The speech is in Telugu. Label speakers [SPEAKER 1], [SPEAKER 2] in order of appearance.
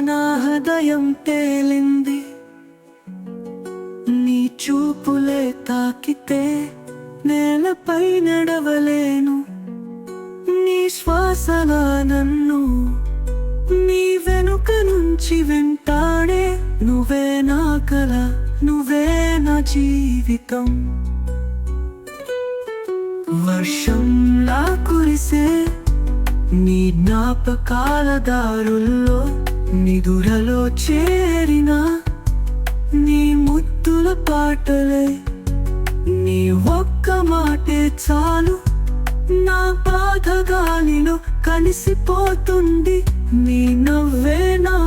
[SPEAKER 1] నా హృదయం తేలింది. నీ చూపులే తాకితే నేలపై నడవలేను. నీ శ్వాసలా నన్ను నీ వెనుక నుంచి వెంటాడే నువ్వే నా కల, నువ్వే నా జీవితం. వర్షంలా కురిసే నీ జ్ఞాపకాల దారుల్లో నిదురలో చేరిన నీ ముద్దుల పాటలే. నీ ఒక్క మాటే చాలు నా బాధ గాలిలో కలిసిపోతుంది. నీ నవ్వే నా